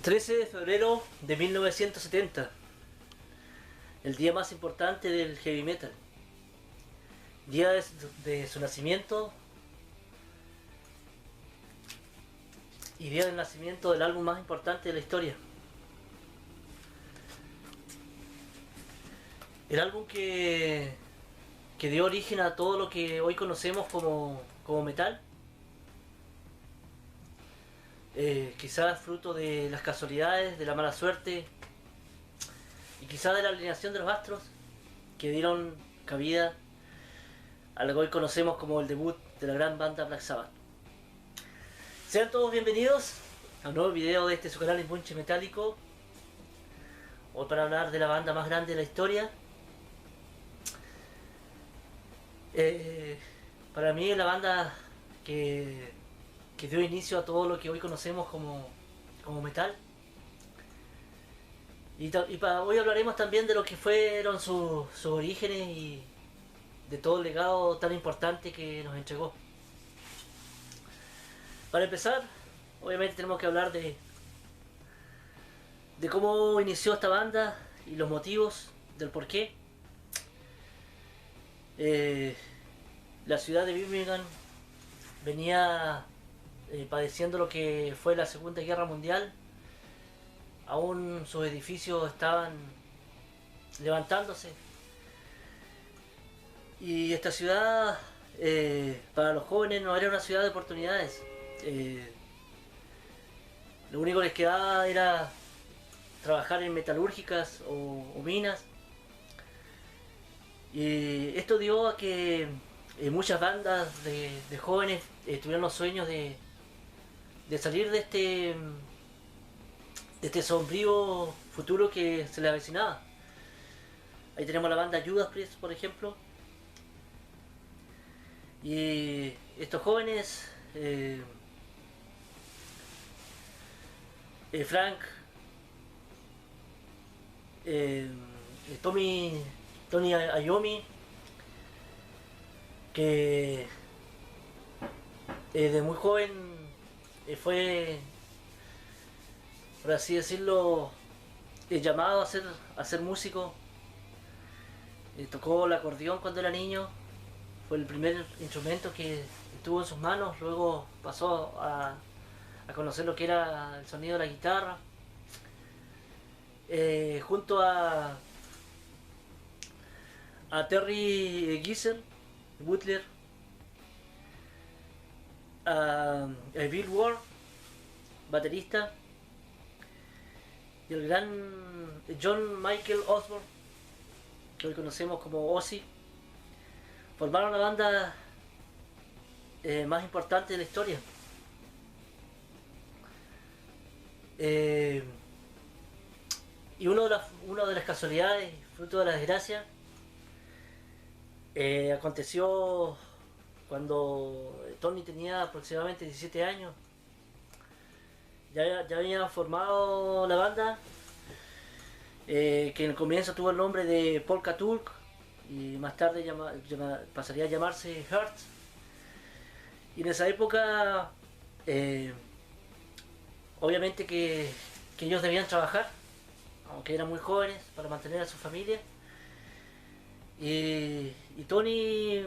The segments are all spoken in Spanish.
13 de febrero de 1970, el día más importante del heavy metal, día de su nacimiento y día del nacimiento del álbum más importante de la historia. El álbum que dio origen a todo lo que hoy conocemos como metal. Quizás fruto de las casualidades, de la mala suerte y quizás de la alineación de los astros que dieron cabida a lo que hoy conocemos como el debut de la gran banda Black Sabbath. Sean todos bienvenidos a un nuevo video de su canal Impunche Metálico. Hoy para hablar de la banda más grande de la historia. Para mí es la banda que dio inicio a todo lo que hoy conocemos como metal. Y hoy hablaremos también de lo que fueron sus orígenes y de todo el legado tan importante que nos entregó. Para empezar, obviamente tenemos que hablar de cómo inició esta banda y los motivos del porqué. La ciudad de Birmingham venía padeciendo lo que fue la Segunda Guerra Mundial. Aún sus edificios estaban levantándose. Y esta ciudad, para los jóvenes, no era una ciudad de oportunidades. Lo único que les quedaba era trabajar en metalúrgicas o minas. Y esto dio a que muchas bandas de jóvenes tuvieron los sueños de salir de este sombrío futuro que se les avecinaba. Ahí tenemos la banda Judas Priest, por ejemplo. Y estos jóvenes, Frank, Tony Iommi, que de muy joven fue, por así decirlo, llamado a ser músico. Tocó el acordeón cuando era niño, fue el primer instrumento que tuvo en sus manos. Luego pasó a conocer lo que era el sonido de la guitarra. Junto a Terry Gisel, Butler, a Bill Ward, baterista, y el gran John Michael Osborne, que hoy conocemos como Ozzy, formaron la banda más importante de la historia. Y una de las casualidades, fruto de la desgracia, aconteció cuando Tony tenía aproximadamente 17 años. Ya había formado la banda, que en el comienzo tuvo el nombre de Polka Tulk y más tarde pasaría a llamarse Heart. Y en esa época, obviamente que ellos debían trabajar, aunque eran muy jóvenes, para mantener a su familia. Y Tony,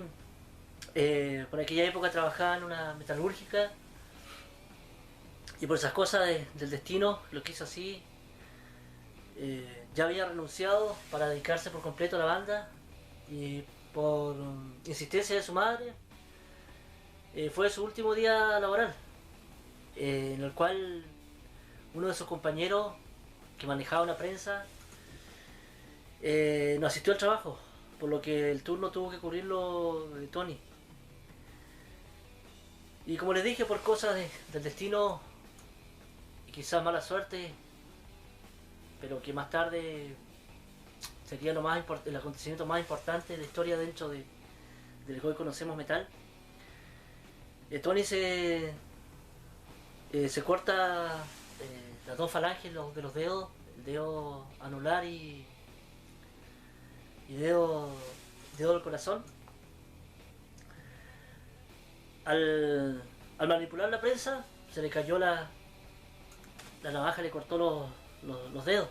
por aquella época trabajaba en una metalúrgica, y por esas cosas del destino lo quiso así. Ya había renunciado para dedicarse por completo a la banda, y por insistencia de su madre, fue su último día laboral, en el cual uno de sus compañeros, que manejaba una prensa, no asistió al trabajo, por lo que el turno tuvo que cubrirlo de Tony. Y como les dije, por cosas del destino y quizás mala suerte, pero que más tarde sería el acontecimiento más importante de la historia dentro del que hoy conocemos metal, Tony se corta las dos falanges de los dedos, el dedo anular y dedo del corazón. Al manipular la prensa, se le cayó la navaja le cortó los dedos.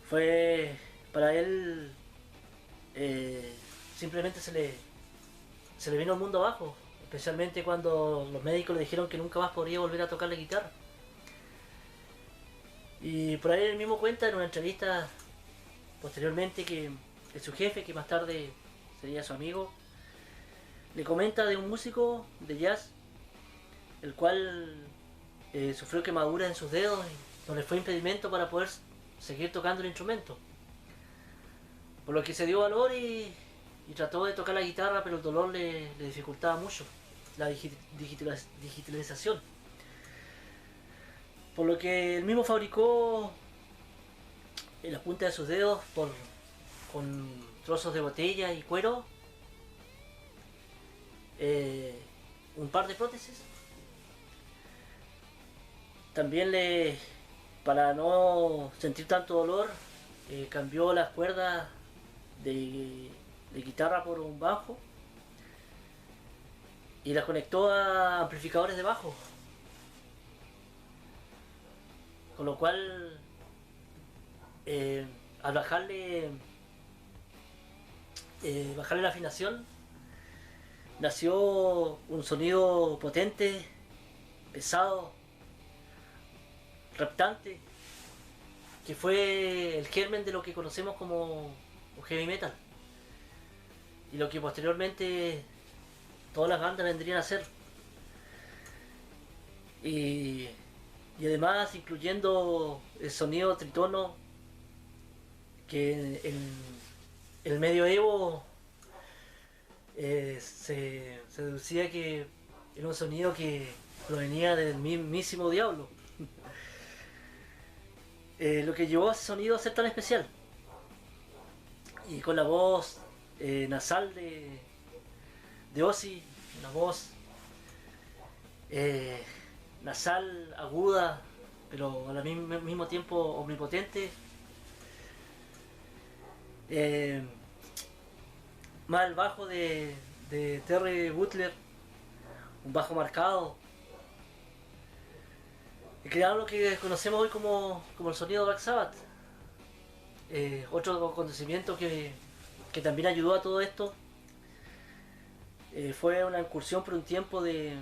Fue para él, simplemente se le vino el mundo abajo, especialmente cuando los médicos le dijeron que nunca más podría volver a tocar la guitarra. Y por ahí él mismo cuenta en una entrevista posteriormente que su jefe, que más tarde sería su amigo, le comenta de un músico de jazz el cual sufrió quemaduras en sus dedos y no le fue impedimento para poder seguir tocando el instrumento. Por lo que se dio valor y trató de tocar la guitarra, pero el dolor le dificultaba mucho la digitalización. Por lo que él mismo fabricó en la punta de sus dedos con trozos de botella y cuero un par de prótesis. También para no sentir tanto dolor, cambió las cuerdas de guitarra por un bajo y las conectó a amplificadores de bajo. Con lo cual, al bajarle la afinación, nació un sonido potente, pesado, reptante, que fue el germen de lo que conocemos como heavy metal y lo que posteriormente todas las bandas vendrían a ser. Y además incluyendo el sonido tritono que en el medioevo se deducía que era un sonido que provenía del mismísimo diablo. Lo que llevó a ese sonido a ser tan especial. Y con la voz nasal de Ozzy, una voz nasal, aguda, pero al mismo tiempo omnipotente. Más el bajo de Terry Butler, un bajo marcado. Y crearon lo que conocemos hoy como el sonido de Black Sabbath. Otro acontecimiento que también ayudó a todo esto fue una incursión por un tiempo de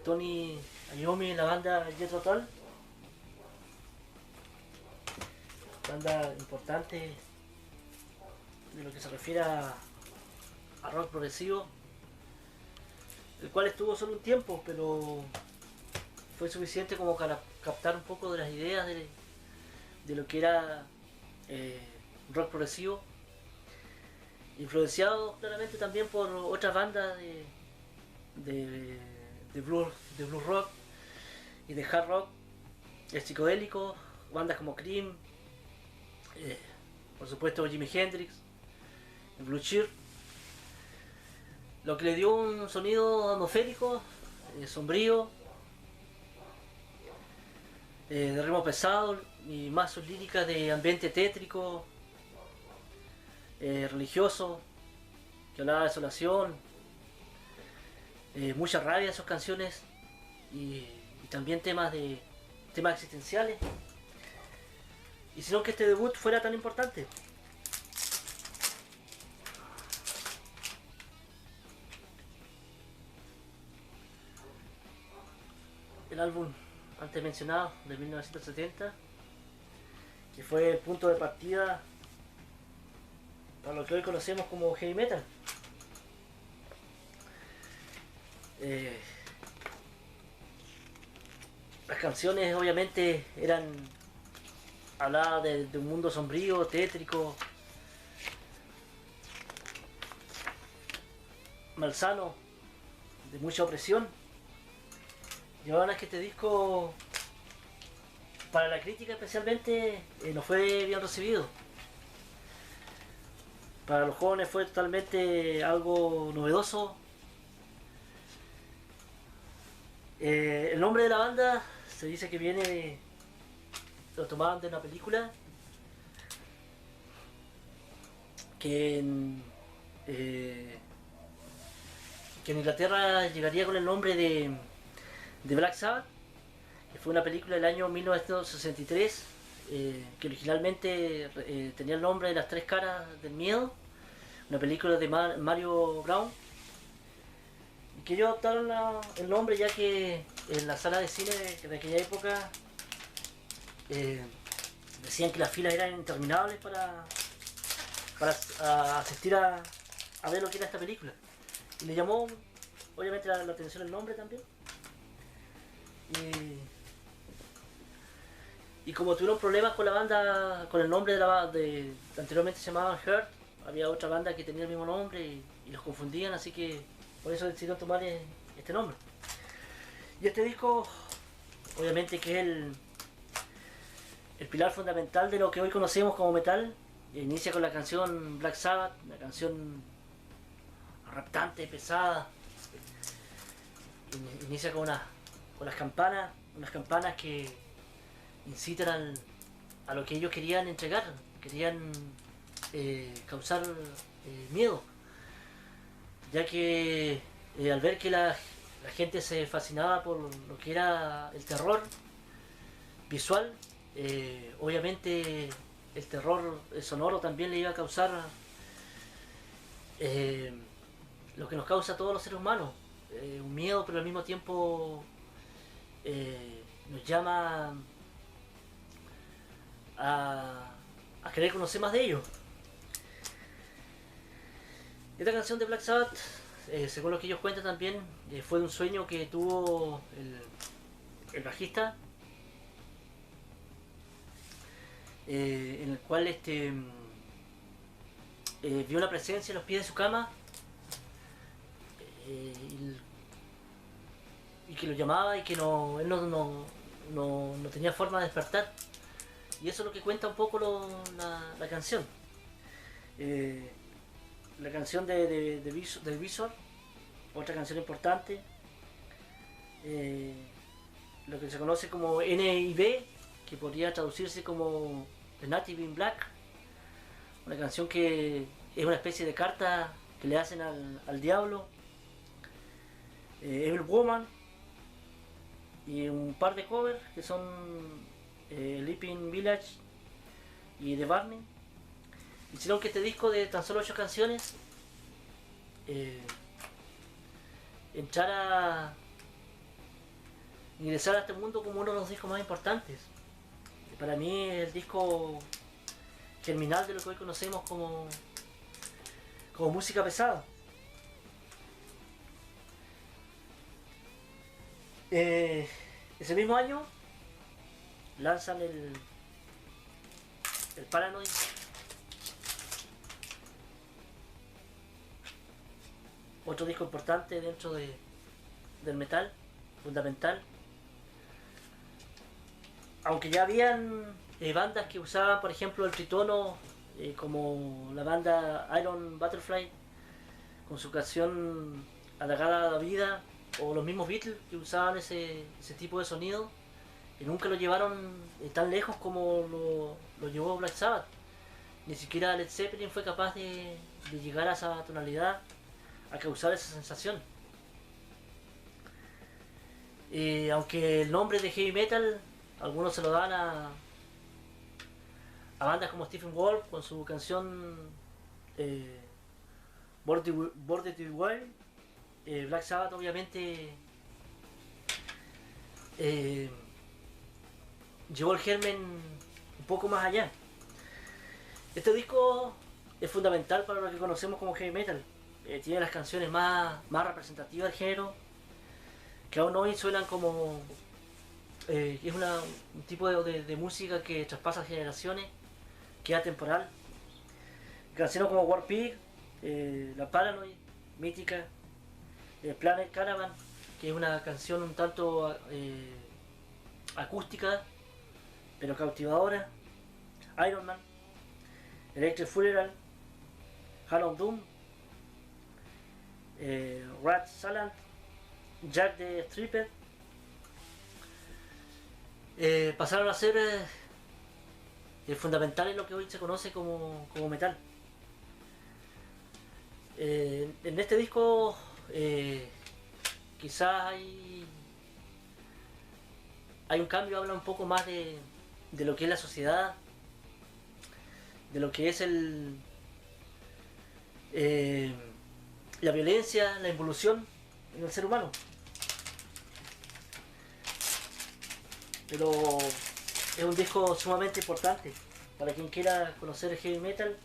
Tony Iommi en la banda Jethro Tull, banda importante de lo que se refiere a rock progresivo, el cual estuvo solo un tiempo, pero fue suficiente como para captar un poco de las ideas de lo que era rock progresivo, influenciado claramente también por otras bandas de blues rock y de hard rock, el psicodélico, bandas como Cream, por supuesto Jimi Hendrix, Blue Cheer, lo que le dio un sonido atmosférico, sombrío, de ritmo pesado y más sus líricas de ambiente tétrico, religioso, que hablaba de desolación, mucha rabia en sus canciones y también temas existenciales. Hicieron que este debut fuera tan importante. El álbum antes mencionado de 1970, que fue el punto de partida para lo que hoy conocemos como heavy metal. Las canciones obviamente hablaban de un mundo sombrío, tétrico, malsano, de mucha opresión. Llevaban a que este disco, para la crítica especialmente, no fue bien recibido. Para los jóvenes fue totalmente algo novedoso. El nombre de la banda se dice que lo tomaban de una película que en Inglaterra llegaría con el nombre de Black Sabbath, Fue una película del año 1963 que originalmente tenía el nombre de Las Tres Caras del Miedo, una película de Mario Brown, y que ellos adoptaron el nombre ya que en la sala de cine de aquella época eh, decían que las filas eran interminables para asistir a ver lo que era esta película. Y le llamó obviamente la atención el nombre también. Y como tuvieron problemas con la banda, con el nombre de anteriormente se llamaban Hurt, había otra banda que tenía el mismo nombre y los confundían, así que por eso decidieron tomar este nombre. Y este disco, obviamente que es el pilar fundamental de lo que hoy conocemos como metal, inicia con la canción Black Sabbath, una canción raptante, pesada, inicia con las campanas, unas campanas que incitan a lo que ellos querían entregar, querían causar miedo, ya que al ver que la gente se fascinaba por lo que era el terror visual, obviamente el terror sonoro también le iba a causar lo que nos causa a todos los seres humanos, un miedo, pero al mismo tiempo nos llama a querer conocer más de ellos. Esta canción de Black Sabbath, según lo que ellos cuentan también, fue un sueño que tuvo el bajista, en el cual vio la presencia en los pies de su cama y que lo llamaba y que él no tenía forma de despertar. Y eso es lo que cuenta un poco la canción. La canción del Visor, otra canción importante, lo que se conoce como NIB, que podría traducirse como The Native in Black, una canción que es una especie de carta que le hacen al diablo, Evil Woman, y un par de covers que son Leaping Village y The Burning. Hicieron que este disco de tan solo 8 canciones ingresara a este mundo como uno de los discos más importantes. Para mí es el disco germinal de lo que hoy conocemos como música pesada. Ese mismo año lanzan el Paranoid, otro disco importante dentro del metal, fundamental. Aunque ya habían bandas que usaban, por ejemplo, el tritono, como la banda Iron Butterfly, con su canción Alargada la Vida, o los mismos Beatles que usaban ese tipo de sonido, y nunca lo llevaron tan lejos como lo llevó Black Sabbath. Ni siquiera Led Zeppelin fue capaz de llegar a esa tonalidad, a causar esa sensación. Aunque el nombre de heavy metal algunos se lo dan a bandas como Stephen Wolf con su canción Born to Wild, Black Sabbath obviamente llevó el germen un poco más allá. Este disco es fundamental para lo que conocemos como heavy metal. Tiene las canciones más representativas del género, que aún hoy suenan como es un tipo de música que traspasa generaciones, que es atemporal. Canciones como War Pig, La Paranoid, Mítica, Planet Caravan, que es una canción un tanto acústica, pero cautivadora, Iron Man, Electric Funeral, Hall of Doom, Rat Salad, Jack the Stripper, pasaron a ser fundamentales en lo que hoy se conoce como metal. En este disco quizás hay un cambio, habla un poco más de lo que es la sociedad, de lo que es eh, la violencia, la involución en el ser humano. Pero es un disco sumamente importante. Para quien quiera conocer el heavy metal,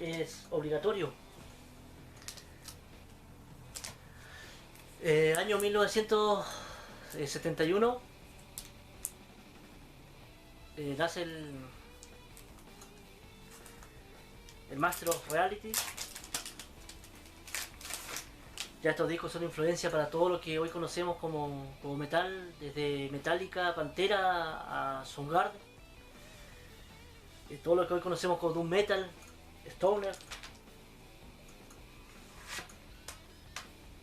es obligatorio. Año 1971 nace el Master of Reality. Ya estos discos son influencia para todo lo que hoy conocemos como metal, desde Metallica, Pantera a Soundgarden. Todo lo que hoy conocemos como Doom Metal, Stoner.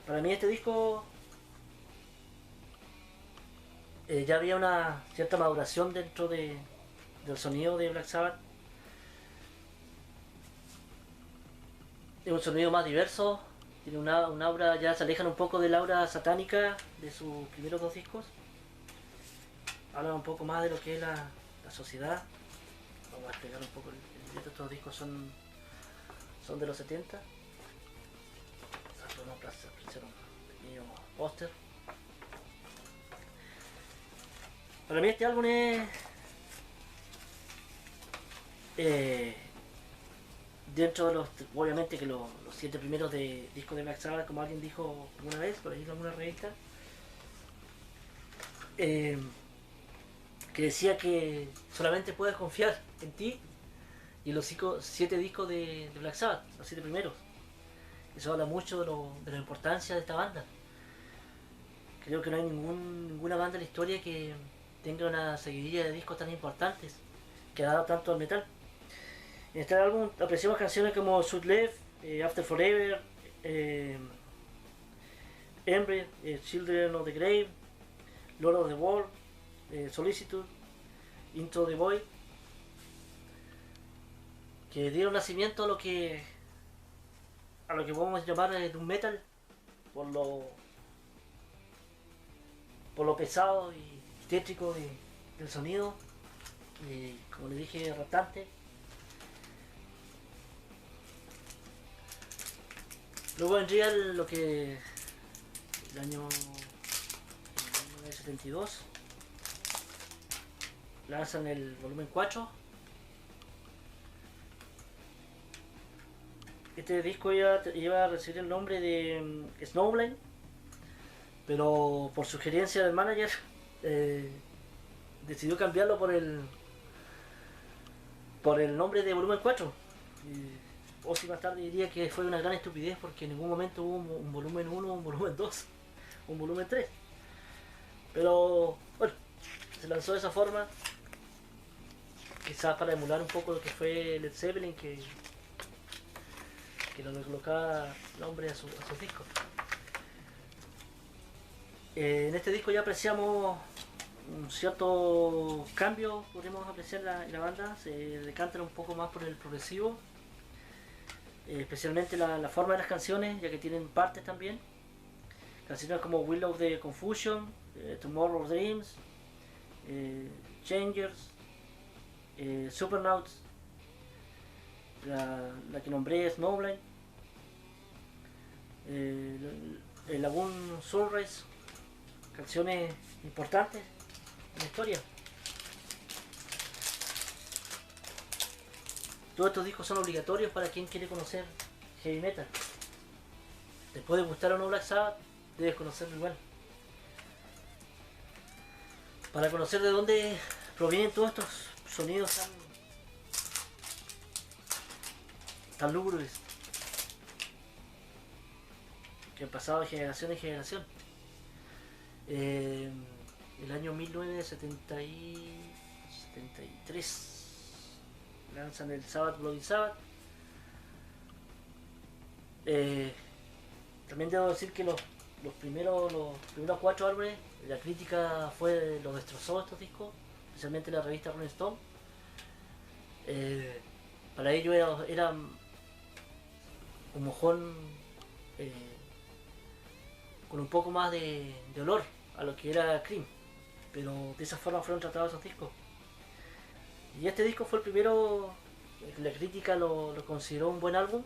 Para mí este disco ya había una cierta maduración dentro del sonido de Black Sabbath. Es un sonido más diverso, tiene un aura, ya se alejan un poco del aura satánica de sus primeros dos discos. Hablan un poco más de lo que es la sociedad. Vamos a explicar un poco el directo. Estos discos son de los 70. Vamos a hacer un pequeño póster. Para mí este álbum es dentro de los, obviamente que los 7 primeros de discos de Black Sabbath, como alguien dijo alguna vez por ahí en alguna revista, que decía que solamente puedes confiar en ti y en los 7 discos de Black Sabbath, los 7 primeros. Eso habla mucho de la importancia de esta banda. Creo que no hay ninguna banda en la historia que tenga una seguidilla de discos tan importantes, que ha dado tanto al metal. En este álbum apreciamos canciones como Sweet Left, After Forever, Ember, Children of the Grave, Lord of the World, Solicitude, Into the Void, que dieron nacimiento a lo que podemos llamar Doom Metal, por lo pesado y tétrico del sonido, como les dije, raptante. Luego vendría lo que el año 1972 lanzan el volumen 4. Este disco iba a recibir el nombre de Snowblind, pero por sugerencia del manager decidió cambiarlo por el nombre de volumen 4. O si más tarde diría que fue una gran estupidez, porque en ningún momento hubo un volumen 1, un volumen 2, un volumen 3. Pero bueno, se lanzó de esa forma, quizás para emular un poco lo que fue Led Zeppelin, que no le colocaba nombre a sus discos. En este disco ya apreciamos un cierto cambio, podemos apreciar la banda, se decantan un poco más por el progresivo. Especialmente la forma de las canciones, ya que tienen partes también. Canciones como Will of the Confusion, Tomorrow's Dreams, Changers, Supernauts, la que nombré Snowblind, el Lagoon Sunrise, canciones importantes en la historia. Todos estos discos son obligatorios para quien quiere conocer heavy metal. Te puede gustar o no Black Sabbath, debes conocerlo igual. Para conocer de dónde provienen todos estos sonidos tan lúgubres, que han pasado de generación en generación. El año 1973 lanzan el Sabbath Bloody Sabbath. También debo decir que los primeros 4 álbumes, la crítica los destrozó estos discos, especialmente la revista Rolling Stone. Para ellos era un mojón con un poco más de olor a lo que era Cream. pero de esa forma fueron tratados esos discos. Y este disco fue el primero, la crítica lo consideró un buen álbum.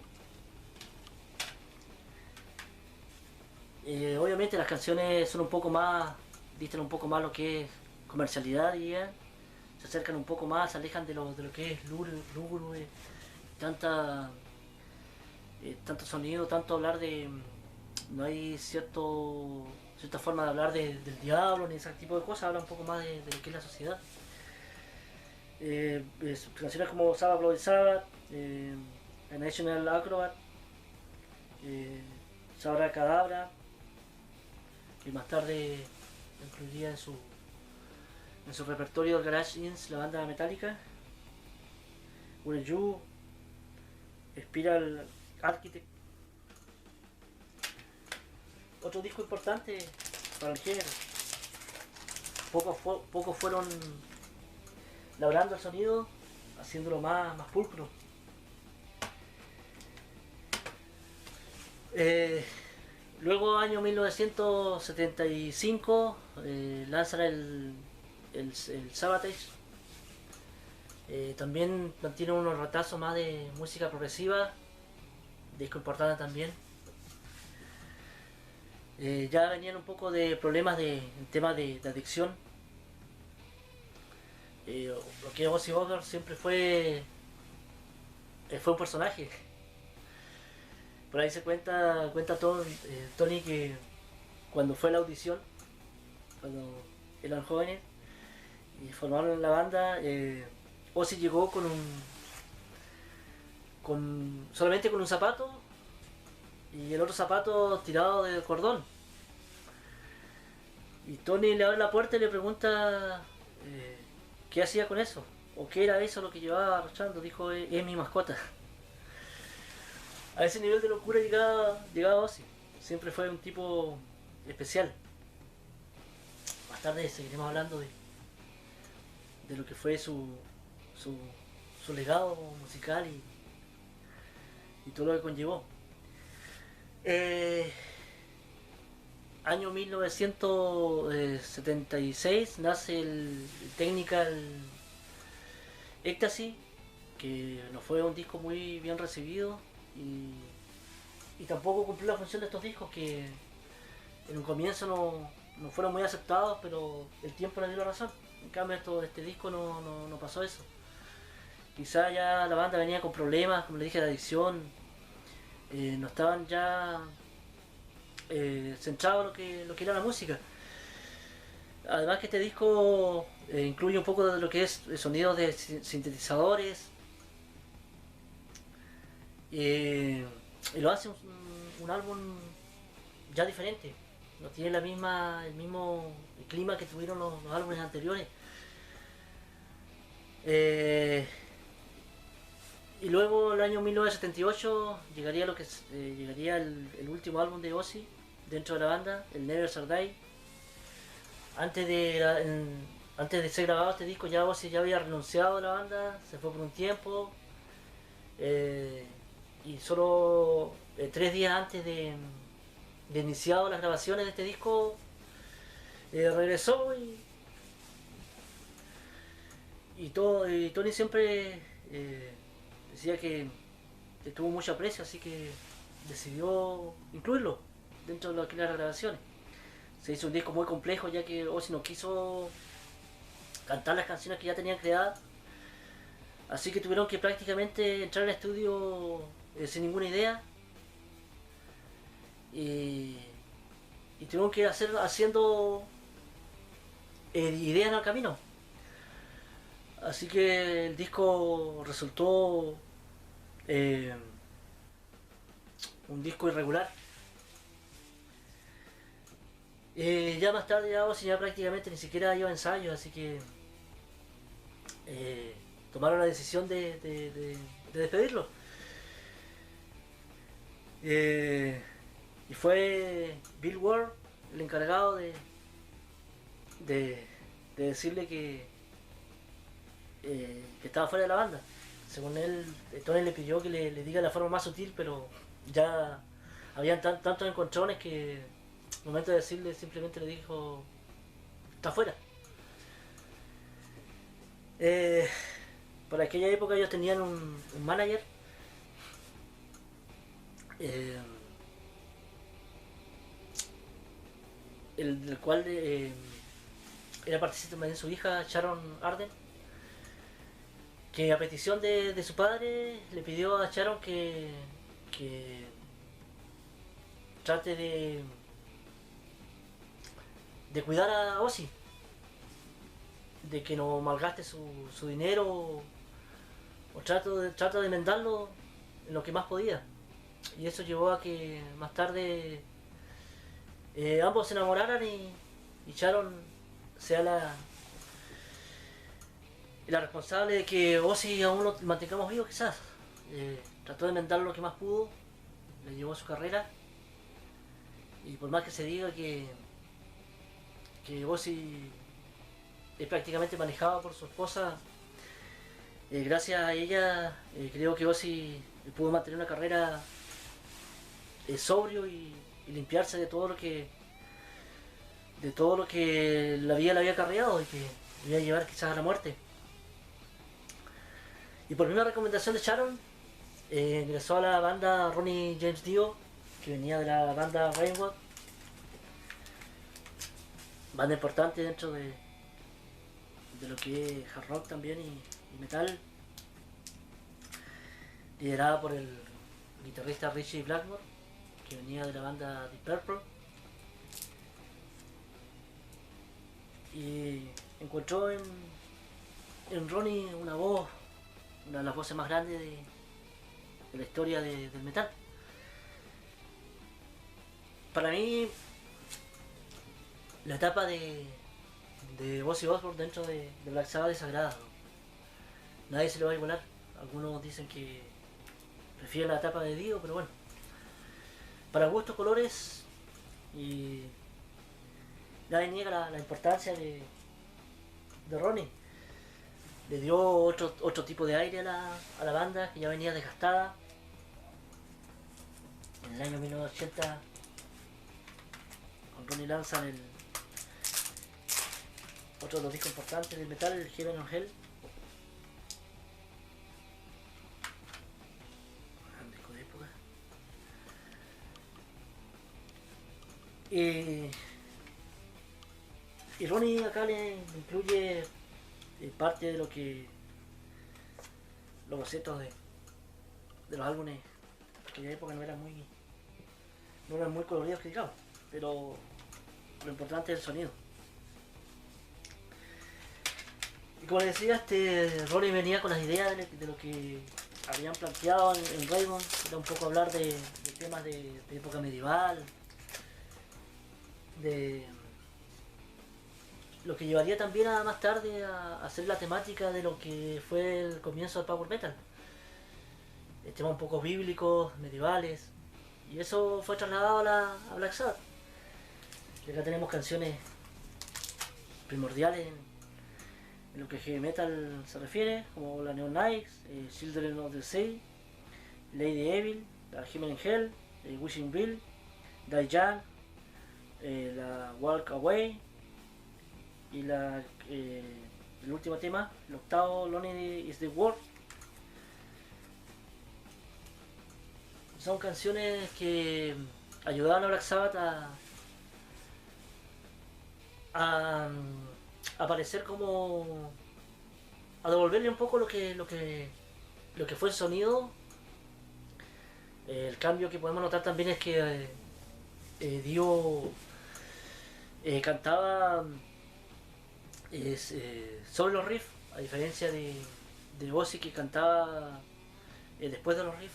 Obviamente las canciones son un poco más, dicen un poco más lo que es comercialidad, diría. Se acercan un poco más, se alejan de lo que es lúgubre, tanta, tanto sonido, tanto hablar de... No hay cierta forma de hablar del diablo ni ese tipo de cosas, habla un poco más de lo que es la sociedad. Canciones como Sabbath Bloody Sabbath, A National Acrobat, Sabra Cadabra, y más tarde incluiría en su repertorio Garage Inc., la banda metálica, Will You, Spiral Architect. Otro disco importante para el género. Pocos fueron labrando el sonido, haciéndolo más pulcro. Luego, año 1975, lanzan el Sabotage. También mantiene unos retazos más de música progresiva, disco importante también. Ya venían un poco de problemas en temas de adicción. Lo que Ozzy Osbourne siempre fue un personaje. Por ahí se cuenta Tony que cuando fue a la audición, cuando eran jóvenes y formaron la banda, Ozzy llegó solamente con un zapato y el otro zapato tirado del cordón. Y Tony le abre la puerta y le pregunta qué hacía con eso, o qué era eso lo que llevaba arrastrando. Dijo, es mi mascota. A ese nivel de locura llegaba Ozzy. Siempre fue un tipo especial. Más tarde seguiremos hablando de lo que fue su legado musical y todo lo que conllevó. Año 1976 nace el Technical Ecstasy, que no fue un disco muy bien recibido y tampoco cumplió la función de estos discos, que en un comienzo no fueron muy aceptados, pero el tiempo le dio la razón. En cambio este disco no pasó eso. Quizá ya la banda venía con problemas, como le dije, de adicción, no estaban ya centrados en lo que era la música. Además que este disco incluye un poco de lo que es sonidos de sintetizadores, y lo hace un álbum ya diferente. No tiene el mismo clima que tuvieron los álbumes anteriores. Y luego el año 1978 llegaría el último álbum de Ozzy dentro de la banda, el Never Shall Die. Antes de ser grabado este disco, ya Ozzy ya había renunciado a la banda, se fue por un tiempo, y solo 3 días antes de iniciado las grabaciones de este disco, regresó y Tony siempre decía que le tuvo mucho aprecio, así que decidió incluirlo dentro de lo que eran las grabaciones. Se hizo un disco muy complejo, ya que Ozzy no quiso cantar las canciones que ya tenían creadas, así que tuvieron que prácticamente entrar al estudio sin ninguna idea, y tuvieron que haciendo ideas en el camino. Así que el disco resultó un disco irregular. Ya más tarde ya prácticamente ni siquiera iba a ensayos, así que tomaron la decisión de despedirlo. Y fue Bill Ward el encargado de decirle que estaba fuera de la banda. Según él, Tony le pidió que le diga de la forma más sutil, pero ya habían tantos encontrones que al momento de decirle simplemente le dijo, está fuera. Eh, por aquella época ellos tenían un manager, eh, el cual era partícipe también su hija Sharon Arden, que a petición de su padre le pidió a Sharon que trate de cuidar a Ozzy, de que no malgaste su dinero o trata de enmendarlo en lo que más podía. Y eso llevó a que más tarde ambos se enamoraran y Sharon sea la responsable de que Ozzy aún lo mantengamos vivo quizás. Trató de enmendar lo que más pudo, le llevó a su carrera y por más que se diga que Ozzy es prácticamente manejado por su esposa, gracias a ella creo que Ozzy pudo mantener una carrera sobrio y limpiarse de todo lo que la vida le había acarreado y que le iba a llevar quizás a la muerte. Y por misma recomendación de Sharon, ingresó a la banda Ronnie James Dio, que venía de la banda Rainbow, banda importante dentro de lo que es hard rock también y metal, liderada por el guitarrista Ritchie Blackmore, que venía de la banda Deep Purple, y encontró en Ronnie una voz, una de las voces más grandes de la historia del metal. Para mí, la etapa de Ozzy Osbourne dentro de Black Sabbath es sagrada. Nadie se le va a igualar. Algunos dicen que prefieren la etapa de Dio, pero bueno. Para gustos, colores, y nadie niega la importancia de Ronnie. Le dio otro tipo de aire a la banda, que ya venía desgastada. En el año 1980, con Ronnie lanzan otro de los discos importantes del metal, el Heaven or Hell. Un disco de época. Y Ronnie acá le incluye parte de lo que los bocetos de los álbumes de aquella época no eran muy coloridos, que digamos, pero lo importante es el sonido. Y como les decía, Ronnie venía con las ideas de lo que habían planteado en Raymond. Era un poco hablar de temas de época medieval, de lo que llevaría también a más tarde a hacer la temática de lo que fue el comienzo del power metal. Temas un poco bíblicos, medievales, y eso fue trasladado a Black Sabbath. Y acá tenemos canciones primordiales en lo que heavy metal se refiere, como la Neon Knights, Children of the Sea, Lady Evil, la Heaven and Hell, Wishing Bill, Die Young, la Walk Away y el último tema, el octavo, Lonely is the World. Son canciones que ayudaban a Black Sabbath a aparecer como a devolverle un poco lo que fue el sonido. El cambio que podemos notar también es que Dio cantaba sobre los riffs, a diferencia de Ozzy, que cantaba después de los riffs.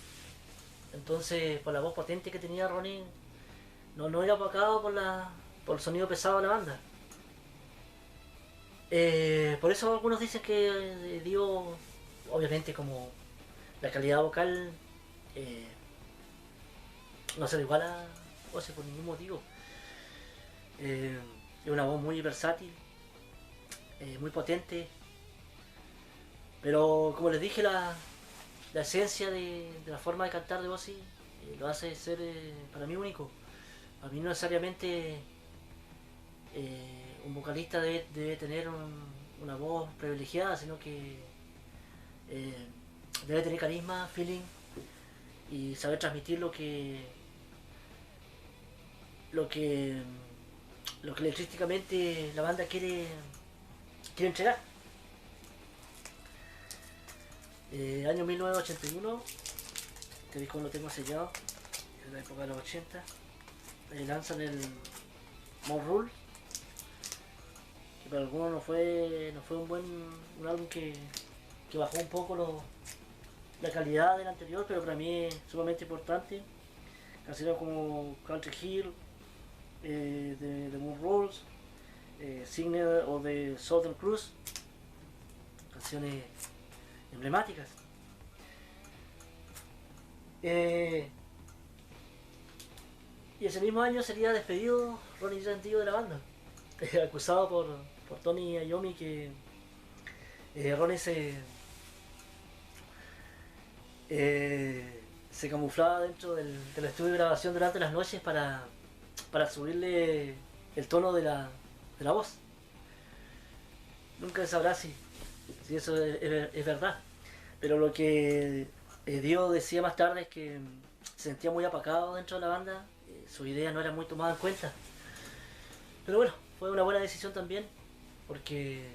Entonces, por la voz potente que tenía Ronnie, no era opacado por el sonido pesado de la banda. Por eso algunos dicen que Dio, obviamente, como la calidad vocal no se le iguala a Ozzy por ningún motivo. Es una voz muy versátil, muy potente, pero como les dije, la esencia de la forma de cantar de Ozzy lo hace ser para mí único. Para mí no necesariamente un vocalista debe tener una voz privilegiada, sino que debe tener carisma, feeling y saber transmitir lo que lo que letrísticamente la banda quiere entregar. Año 1981, este disco lo tengo sellado, en la época de los 80. Lanzan el More Rule, que para algunos no fue un álbum que bajó un poco la calidad del anterior, pero para mí es sumamente importante. Canciones como Country Hill, The Moon Rules, Signer o The Southern Cruise, canciones emblemáticas. Y ese mismo año sería despedido Ronnie James Dio de la banda, acusado por Tony Iommi que Ronnie se camuflaba dentro del estudio de grabación durante las noches para subirle el tono de la voz. Nunca se sabrá si eso es verdad. Pero lo que Dio decía más tarde es que se sentía muy apagado dentro de la banda, su idea no era muy tomada en cuenta. Pero bueno, fue una buena decisión también, porque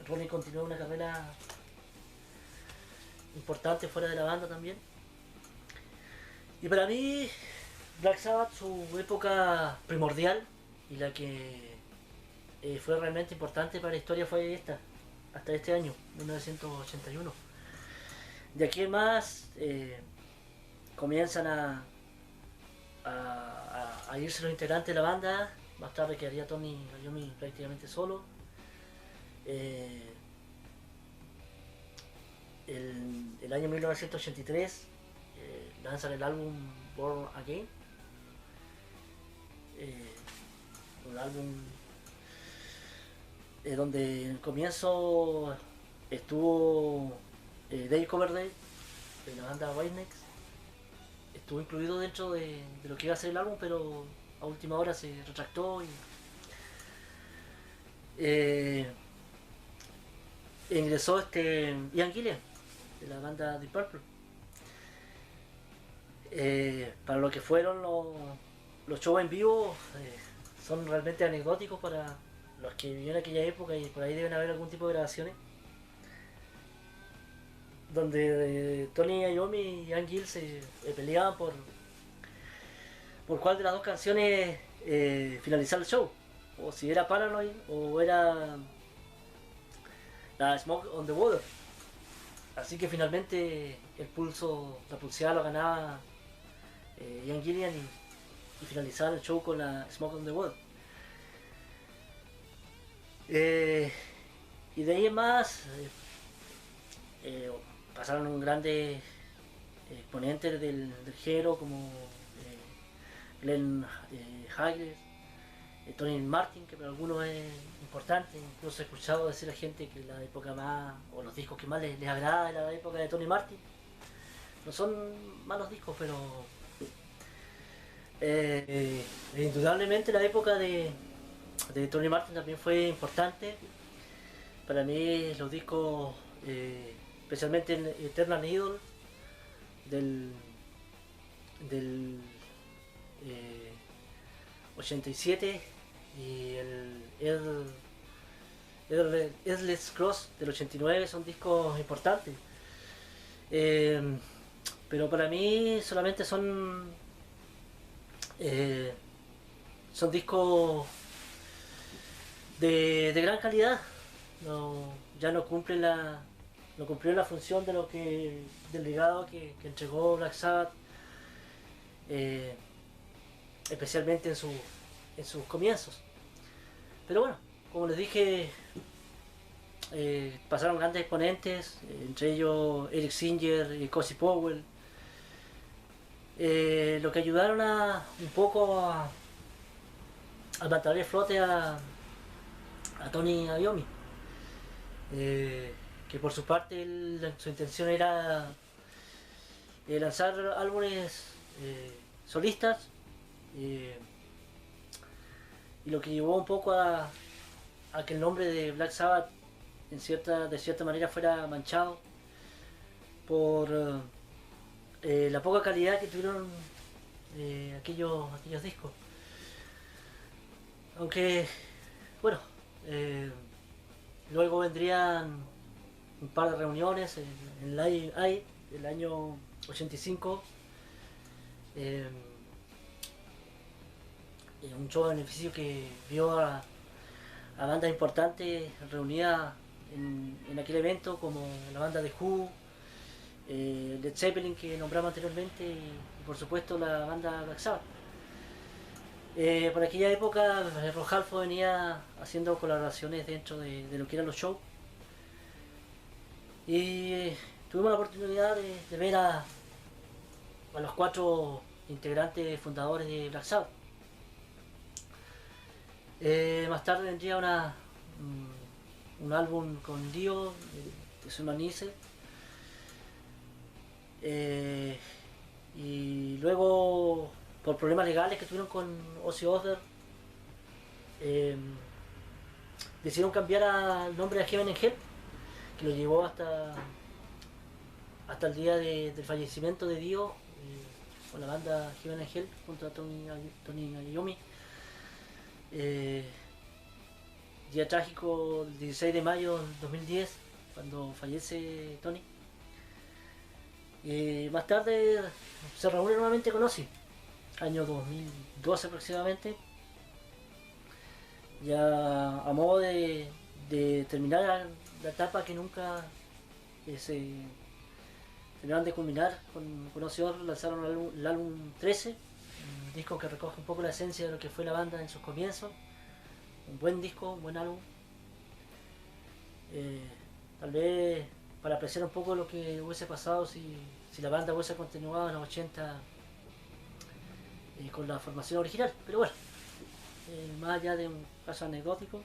Ronnie continuó una carrera importante fuera de la banda también. Y para mí, Black Sabbath, su época primordial y la que fue realmente importante para la historia fue esta, hasta este año, 1981. De aquí en más comienzan a irse los integrantes de la banda. Más tarde quedaría Tony Iommi prácticamente solo. El año 1983 lanzan el álbum Born Again, un álbum donde en el comienzo estuvo Dave Coverdale de la banda Whitesnake, estuvo incluido dentro de lo que iba a ser el álbum, pero a última hora se retractó y ingresó Ian Gillan de la banda Deep Purple. Para lo que fueron los shows en vivo, son realmente anecdóticos para los que vivieron aquella época, y por ahí deben haber algún tipo de grabaciones donde Tony Iommi y Ian Gill se peleaban por cuál de las dos canciones finalizar el show, o si era Paranoid o era la Smoke on the Water. Así que finalmente la pulseada lo ganaba Ian Gillan y finalizaba el show con la Smoke on the Water. Y de ahí en más pasaron grandes exponentes del género como Glenn Hughes, Tony Martin, que para algunos es importante. Incluso he escuchado decir a gente que la época más, o los discos que más les agrada de la época de Tony Martin. No son malos discos, pero indudablemente la época de Tony Martin también fue importante. Para mí los discos, especialmente el Eternal Idol del 87 y el Endless Cross del 89 son discos importantes. Pero para mí solamente son discos de gran calidad. Ya no cumplieron la función del legado que entregó Black Sabbath, especialmente en sus comienzos. Pero bueno, como les dije, pasaron grandes exponentes, entre ellos Eric Singer y Cozy Powell, lo que ayudaron un poco a mantener el flote a Tony Iommi, que por su parte su intención era lanzar álbumes solistas, y lo que llevó un poco a a que el nombre de Black Sabbath de cierta manera fuera manchado por la poca calidad que tuvieron aquellos discos. Aunque, bueno, eh, luego vendrían un par de reuniones en Live Aid del año 85, eh, un show de beneficio que vio a bandas importantes reunidas en aquel evento, como la banda de Who, Led Zeppelin, que nombramos anteriormente, y por supuesto la banda Black Sabbath. Por aquella época Rob Halford venía haciendo colaboraciones dentro de lo que eran los shows, y tuvimos la oportunidad de ver a los 4 integrantes fundadores de Black Sabbath. Más tarde vendría un álbum con Dio, de Sumanice, y luego, por problemas legales que tuvieron con Ozzy Osbourne, decidieron cambiar el nombre de Heaven and Hell, que lo llevó hasta el día del fallecimiento de Dio, con la banda Heaven and Hell junto a Tony Iommi. Día trágico, el 16 de mayo del 2010, cuando fallece Tony. Más tarde se reúne nuevamente con Ozzy, año 2012 aproximadamente, ya a modo de terminar la etapa que nunca se terminaron de culminar con Ozzy Osbourne. Lanzaron el álbum 13, un disco que recoge un poco la esencia de lo que fue la banda en sus comienzos. Un buen disco, un buen álbum. Tal vez para apreciar un poco lo que hubiese pasado si la banda hubiese continuado en los 80 con la formación original. Pero bueno, más allá de un caso anecdótico,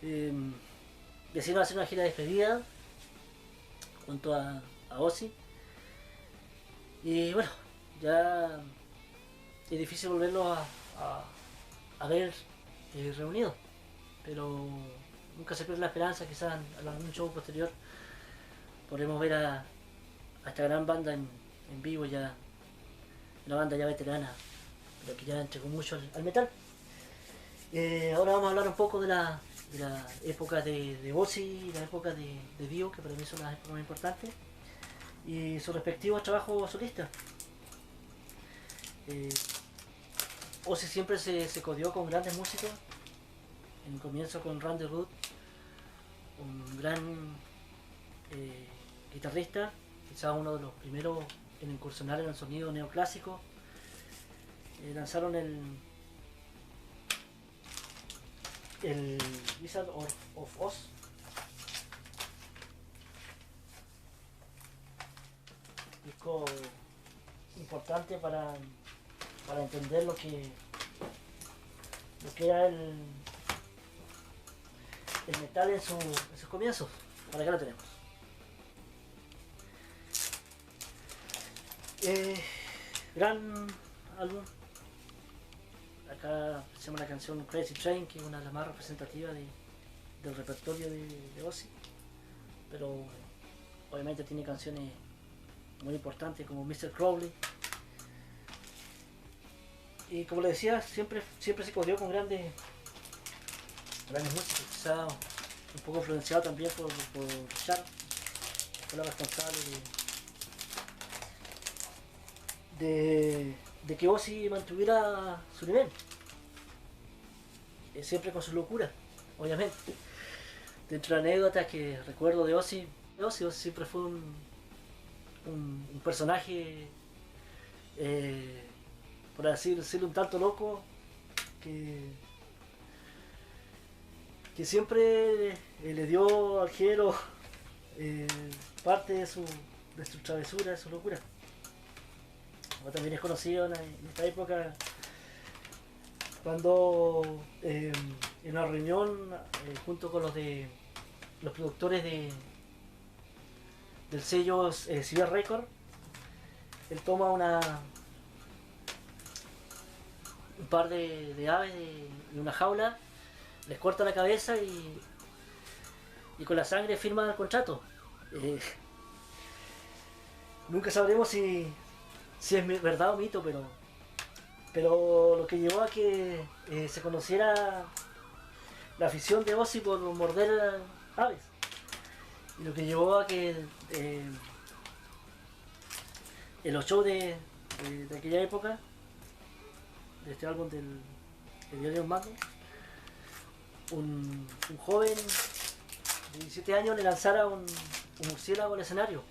decidieron hacer una gira de despedida junto a Ozzy. Y bueno, ya es difícil volverlo a ver reunidos, pero nunca se pierde la esperanza. Quizás en algún show posterior podremos ver a esta gran banda en vivo, ya una banda ya veterana, pero que ya entregó mucho al metal. Ahora vamos a hablar un poco de la época de Ozzy y la época de Dio, que para mí son las épocas más importantes, y sus respectivos trabajos solistas. Ozzy siempre se codió con grandes músicos. En un comienzo con Randy Root, un gran guitarrista, quizás uno de los primeros en incursionar en el sonido neoclásico. Lanzaron el Wizard of Oz, disco importante para entender lo que era el metal en sus comienzos. Para acá lo tenemos. Gran álbum. Acá hacemos la canción Crazy Train, que es una de las más representativas del repertorio de Ozzy, pero obviamente tiene canciones muy importantes como Mr. Crowley. Y como le decía, siempre se codió con grandes músicos, quizá un poco influenciado también por Richard, que fue la responsable de que Ozzy mantuviera su nivel, siempre con su locura, obviamente. Dentro de anécdotas que recuerdo de Ozzy siempre fue un personaje, por así decirlo, un tanto loco, que siempre le dio al género parte de su travesura, de su locura. Como también es conocido en esta época, cuando en una reunión junto con los productores del sello Ciber Record, él toma un par de aves de una jaula, les corta la cabeza y con la sangre firman el contrato. Eh, Nunca sabremos si es verdad o mito, pero lo que llevó a que se conociera la afición de Ozzy por morder aves. Y lo que llevó a que en los shows de aquella época, de este álbum de Iron Maiden, un joven de 17 años le lanzara un murciélago al escenario.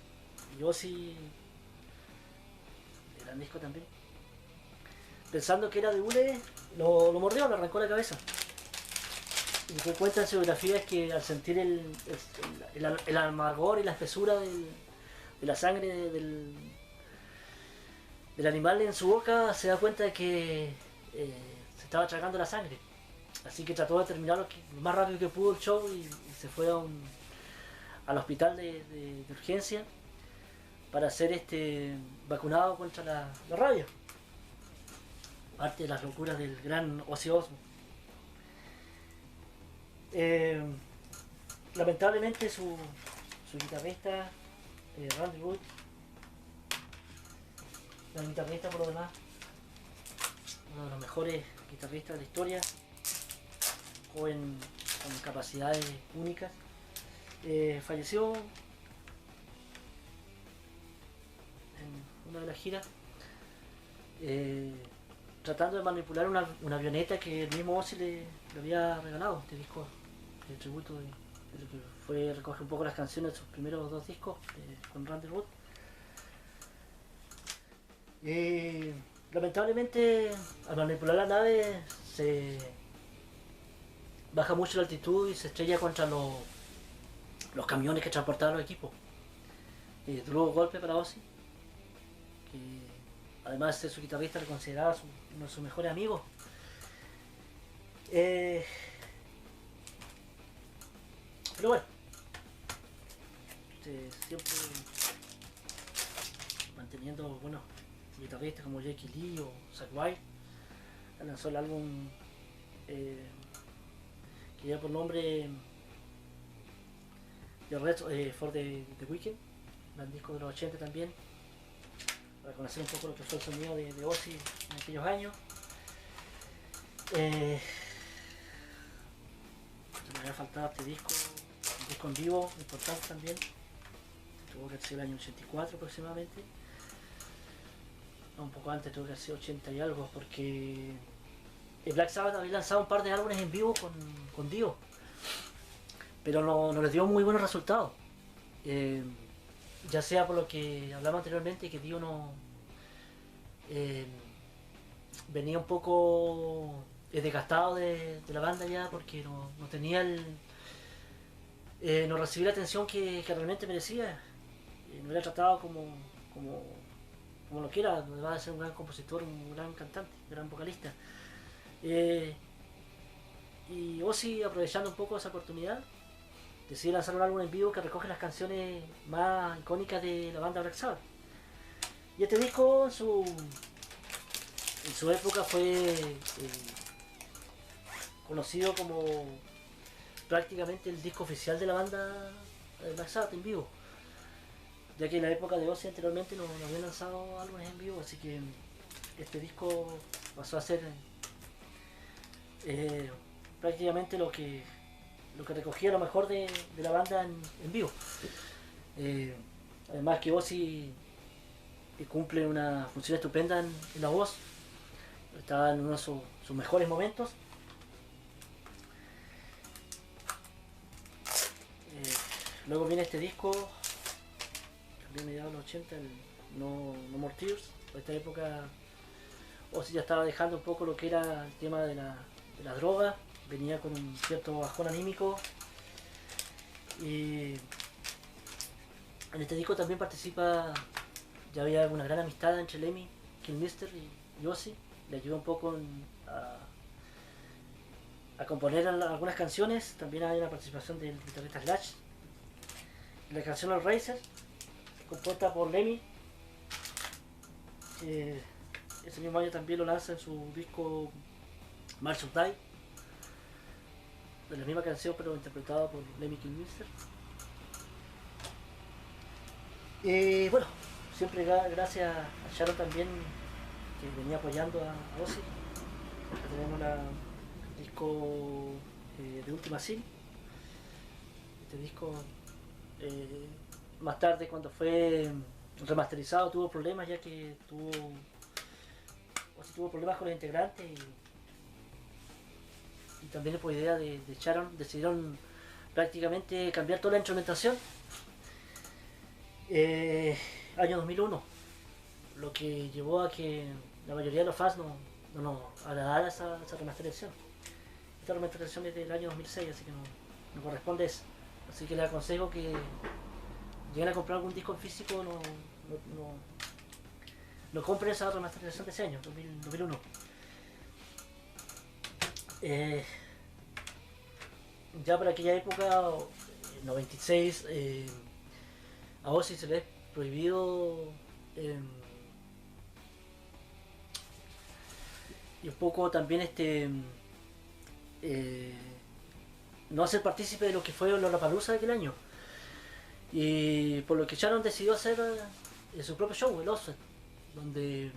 Y Ozzy, el disco también, pensando que era de hule, lo mordió, le arrancó la cabeza. Y lo que cuenta en su biografía es que al sentir el amargor y la espesura de la sangre del animal en su boca, se da cuenta de que se estaba tragando la sangre. Así que trató de terminar lo más rápido que pudo el show y se fue al hospital de urgencia para ser vacunado contra la rabia. Parte de las locuras del gran Ozzy Osbourne. Lamentablemente su guitarrista, Randy Wood, un guitarrista por lo demás, uno de los mejores guitarristas de la historia, joven con capacidades únicas, falleció en una de las giras tratando de manipular una avioneta que el mismo Ozzy le había regalado. Este disco de tributo de lo que recoge un poco las canciones de sus primeros dos discos con Randy Wood. Lamentablemente al manipular la nave se baja mucho la altitud y se estrella contra los camiones que transportaban los equipos. Duro golpe para Ozzy, que además de su guitarrista lo consideraba uno de sus mejores amigos. Pero bueno, siempre manteniendo buenos guitarristas como Jake Lee o Zakk Wylde. Lanzó el álbum que lleva por nombre The Red for the Weeknd, un disco de los 80 también, para conocer un poco lo que fue el sonido de Ozzy en aquellos años. Me había faltado este disco, un disco en vivo importante también, tuvo que ser el año 84 aproximadamente, no, un poco antes, tuvo que ser 80 y algo, porque Black Sabbath había lanzado un par de álbumes en vivo con Dio, pero no les dio muy buenos resultados. Ya sea por lo que hablamos anteriormente, que Dio venía un poco desgastado de la banda ya, porque no tenía no recibía la atención que realmente merecía. No era tratado como lo que era, además de ser un gran compositor, un gran cantante, un gran vocalista. Y Ozzy, aprovechando un poco esa oportunidad, decide lanzar un álbum en vivo que recoge las canciones más icónicas de la banda Black Sabbath. Y este disco en su época fue conocido como prácticamente el disco oficial de la banda Black Sabbath en vivo, ya que en la época de Ozzy anteriormente no habían lanzado álbumes en vivo, así que este disco pasó a ser prácticamente lo que recogía lo mejor de la banda en vivo. Además que Ozzy cumple una función estupenda en la voz, estaba en uno de sus mejores momentos. Luego viene este disco, también mediados de los 80, el No More Tears. Por esta época Ozzy ya estaba dejando un poco lo que era el tema de la droga, venía con un cierto bajón anímico, y en este disco también participa, ya había una gran amistad entre Lemmy Kilmister y Ozzy, le ayuda un poco a componer algunas canciones. También hay una participación del guitarrista Slash. La canción El Racer, compuesta por Lemmy, ese mismo año también lo lanza en su disco March of Die. de la misma canción pero interpretada por Lemmy Kilmister. Bueno, siempre gracias a Sharon también, que venía apoyando a Ozzy. Acá tenemos el disco de Última Sin. Este disco, eh, más tarde, cuando fue remasterizado, tuvo problemas, ya que tuvo problemas con los integrantes, y también por idea de Sharon decidieron prácticamente cambiar toda la instrumentación. Año 2001, lo que llevó a que la mayoría de los fans no nos agradara esa remasterización. Esta remasterización es del año 2006, así que no corresponde eso. Así que les aconsejo que lleguen a comprar algún disco en físico, no compren esa remasterización de ese año, 2001. Ya por aquella época, 96, a Ozzy se le es prohibido y un poco también no hacer partícipe de lo que fue Lollapalooza de aquel año, y por lo que Sharon decidió hacer su propio show, el Ozfest, donde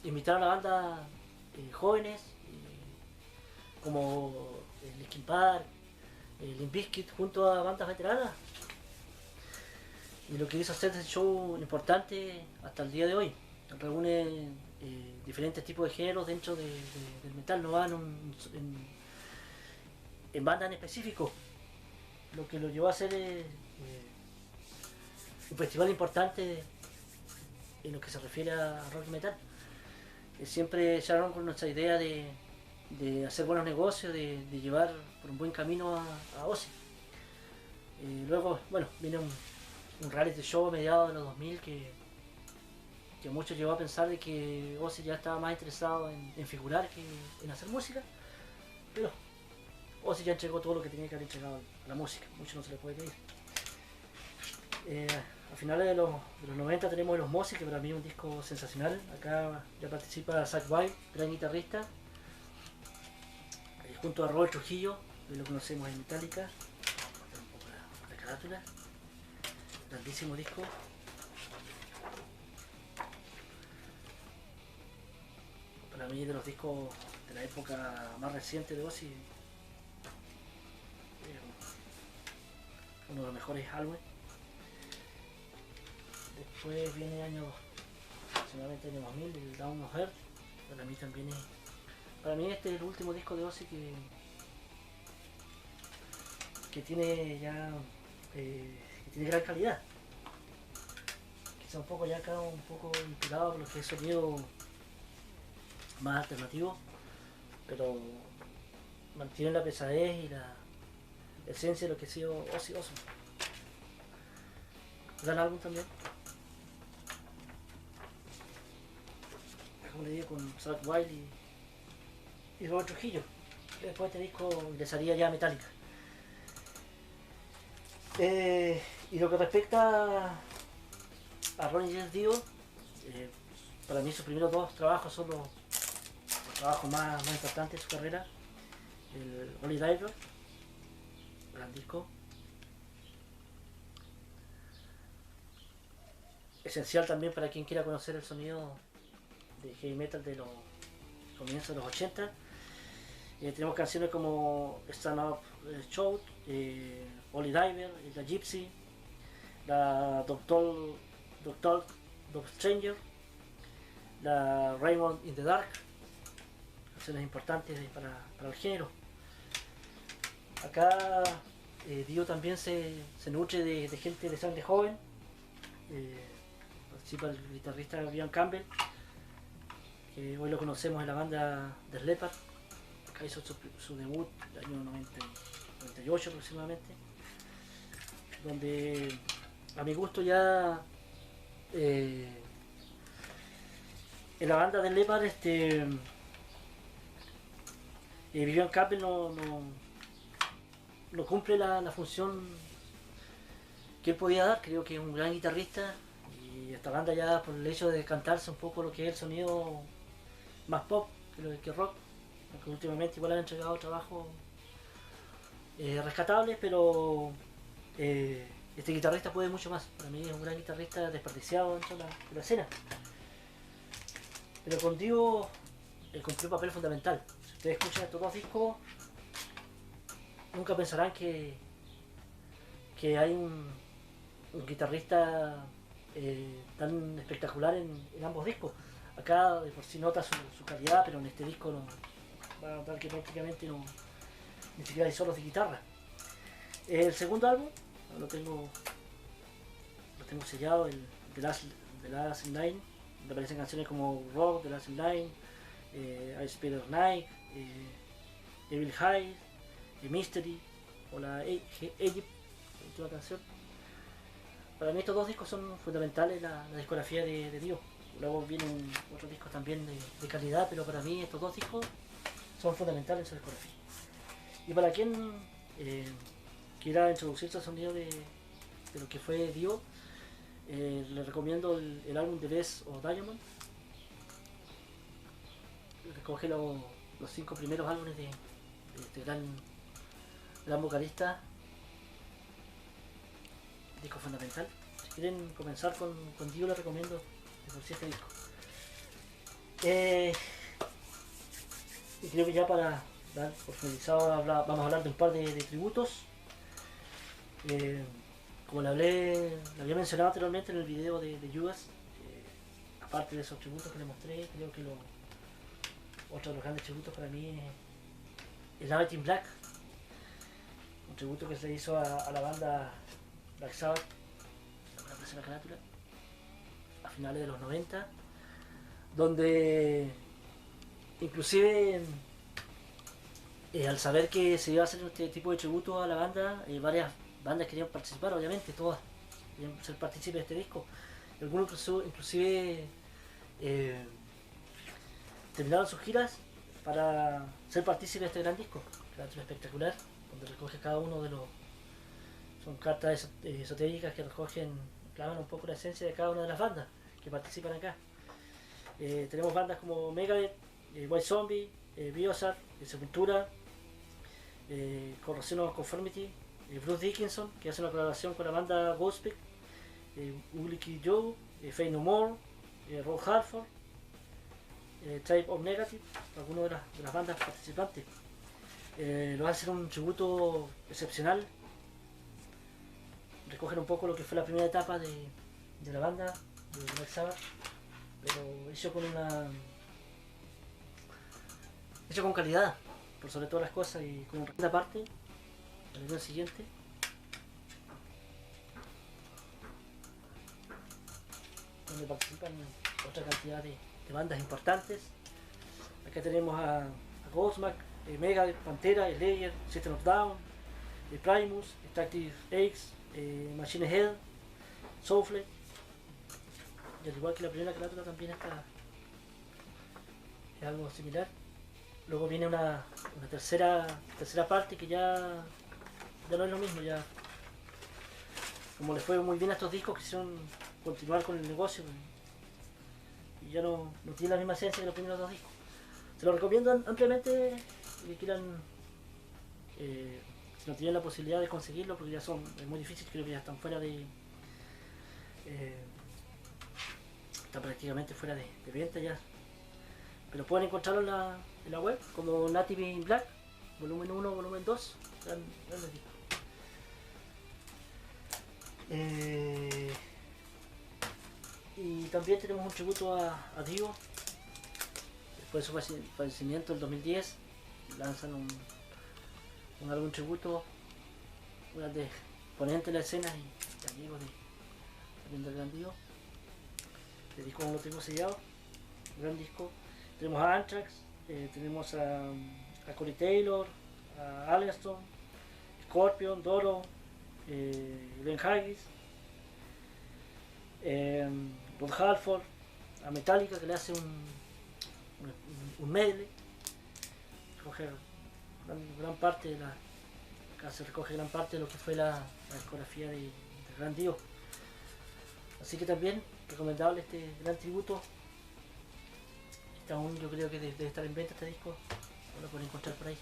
invitaron a bandas jóvenes como Linkin Park, Limp Bizkit, junto a bandas veteranas, y lo que hizo hacer ese show importante hasta el día de hoy. Reúne diferentes tipos de géneros dentro del metal, no van en bandas en específico, lo que lo llevó a ser un festival importante en lo que se refiere a rock y metal. Siempre Sharon con nuestra idea de hacer buenos negocios, de llevar por un buen camino a Ozzy. Luego, bueno, viene un reality show a mediados de los 2000 que muchos llevó a pensar de que Ozzy ya estaba más interesado en figurar que en hacer música, pero Ozzy ya entregó todo lo que tenía que haber entregado a la música, mucho no se le puede pedir. A finales de los 90 tenemos Los Mozzie, que para mí es un disco sensacional. Acá ya participa Zakk Wylde, gran guitarrista, junto a Robert Trujillo, que lo conocemos en Metallica. Vamos a mostrar un poco la carátula. Grandísimo disco. Para mí, de los discos de la época más reciente de Ozzy, uno de los mejores álbumes. Después viene el año, aproximadamente año 2000, el Down of Earth. Para mí este es el último disco de Ozzy que tiene ya que tiene gran calidad. Quizá un poco ya acá un poco inspirado por lo que es sonido más alternativo, pero mantiene la pesadez y la esencia de lo que ha sido Ozzy Osbourne. Gran álbum también. Como le digo, con Zakk Wylde y Robert Trujillo. Que después de este disco ingresaría ya a Metallica. Y lo que respecta a Ronnie James Dio, para mí sus primeros dos trabajos son los trabajos más importantes de su carrera. El Holy Diver, gran disco, esencial también para quien quiera conocer el sonido de heavy metal de los comienzos de los 80. Tenemos canciones como Stand Up Shout, Holy Diver, La Gypsy, la Doctor Stranger, la Raymond in the Dark, canciones importantes para el género. Acá Dio también se nutre de gente de sangre joven. Participa el guitarrista Brian Campbell, que hoy lo conocemos en la banda de Leppard. Acá hizo su debut el año 98 aproximadamente, donde a mi gusto ya en la banda de Leppard Vivian Campbell no cumple la función que él podía dar. Creo que es un gran guitarrista, y esta banda, ya por el hecho de cantarse un poco lo que es el sonido más pop que rock, aunque últimamente igual han entregado trabajos rescatables, pero este guitarrista puede mucho más. Para mí es un gran guitarrista desperdiciado dentro de la escena. Pero con Dio cumplió un papel fundamental. Si ustedes escuchan estos dos discos, nunca pensarán que hay un guitarrista tan espectacular en ambos discos. Acá de por sí nota su calidad, pero en este disco no va a notar que prácticamente no, ni siquiera hay solos de guitarra. El segundo álbum lo tengo sellado, el The Last in Line, donde aparecen canciones como Rock, The Last in Line, I Spirit of Night, Evil High, Mystery o la Egypt, la última canción. Para mí estos dos discos son fundamentales en la discografía de Dio. Luego vienen otros discos también de calidad, pero para mí estos dos discos son fundamentales en su discografía. Y para quien quiera introducirse al sonido de lo que fue Dio, le recomiendo el álbum The Best of Diamond. Recoge los 5 primeros álbumes de este gran vocalista. Disco fundamental. Si quieren comenzar con Dio, les recomiendo de por sí este disco. Y creo que ya para dar por finalizado vamos a hablar de un par de tributos. Como le había mencionado anteriormente en el video de Judas, aparte de esos tributos que le mostré, creo que otro de los grandes tributos para mí es Night in Black, un tributo que se hizo a la banda Black Sabbath, como aparece en la carátula, a finales de los 90, donde inclusive al saber que se iba a hacer este tipo de tributo a la banda, varias bandas querían participar, obviamente, todas querían ser partícipes de este disco. Algunos inclusive terminaron sus giras para ser partícipes de este gran disco, que espectacular, donde recoge cada uno de los... Son cartas esotéricas que clavan un poco la esencia de cada una de las bandas que participan acá. Tenemos bandas como Megadeth, White Zombie, Biosar, Sepultura, Corrosion of Conformity, Bruce Dickinson, que hace una colaboración con la banda Gospel, Ugly Kid Joe, Faith No More, Rob Halford, Type of Negative, algunos de las bandas participantes. Lo hacen un tributo excepcional. Recogen un poco lo que fue la primera etapa de la banda, de Black Sabbath, pero hecho con calidad, por sobre todas las cosas, y con una parte, la canción siguiente. Donde participan otra cantidad de bandas importantes. Acá tenemos a Godsmack, Megadeth, Pantera, Slayer, System of Down, Primus, Static X, Machine Head, Soulfly, y al igual que la primera carátula también es algo similar. Luego viene una tercera parte que ya no es lo mismo, ya como les fue muy bien a estos discos, quisieron continuar con el negocio y ya no tiene la misma esencia que los primeros dos discos. Se lo recomiendo ampliamente que quieran, si no tienen la posibilidad de conseguirlo, porque ya es muy difícil, creo que ya están fuera de... están prácticamente fuera de venta ya. Pero pueden encontrarlo en la web como Native in Black, volumen 1, volumen 2, grandes discos. Y también tenemos un tributo a Dio. Después de su fallecimiento en 2010 lanzan un álbum tributo, un grande ponente de la escena y amigos también del gran Dio. El disco no lo tengo sellado, gran disco. Tenemos a Anthrax, tenemos a Corey Taylor, a Aleston, Scorpion, Doro, Glenn Hughes, Rod Halford, a Metallica, que le hace un medley. Recoge gran parte de acá se recoge gran parte de lo que fue la discografía de gran Dio. Así que también recomendable este gran tributo. Aún yo creo que debe estar en venta este disco. lo pueden encontrar por ahí.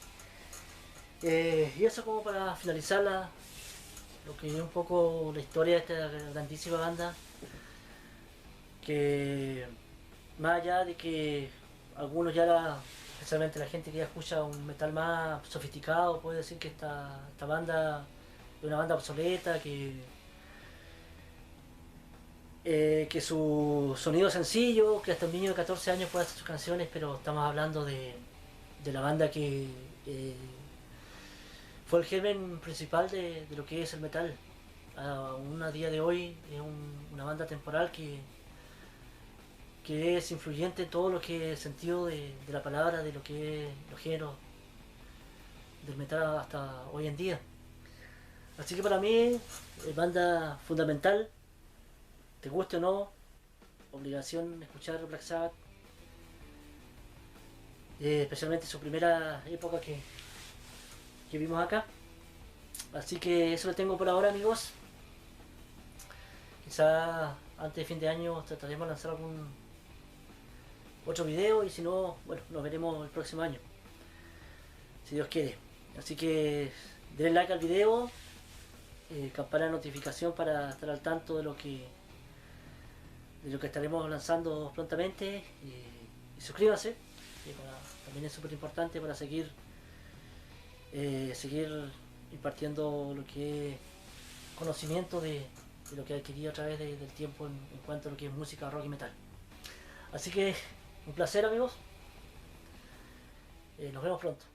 Y eso como para finalizar lo que es un poco la historia de esta grandísima banda, que más allá de que algunos especialmente la gente que ya escucha un metal más sofisticado, puede decir que esta banda es una banda obsoleta, que su sonido es sencillo, que hasta un niño de 14 años puede hacer sus canciones, pero estamos hablando de la banda que fue el germen principal de lo que es el metal. Aún a día de hoy es una banda temporal que es influyente en todo lo que es sentido de la palabra, de lo que es los géneros del metal hasta hoy en día. Así que para mí es banda fundamental, te guste o no, obligación escuchar Black Sabbath, especialmente su primera época que vimos acá. Así que eso lo tengo por ahora, amigos. Quizá antes de fin de año trataremos de lanzar algún otro video, y si no, bueno, nos veremos el próximo año, si Dios quiere. Así que denle like al video, campana de notificación para estar al tanto de lo que estaremos lanzando prontamente, y suscríbanse, que también es súper importante para seguir impartiendo lo que es conocimiento de lo que he adquirido a través del tiempo en cuanto a lo que es música, rock y metal. Así que un placer, amigos. Nos vemos pronto.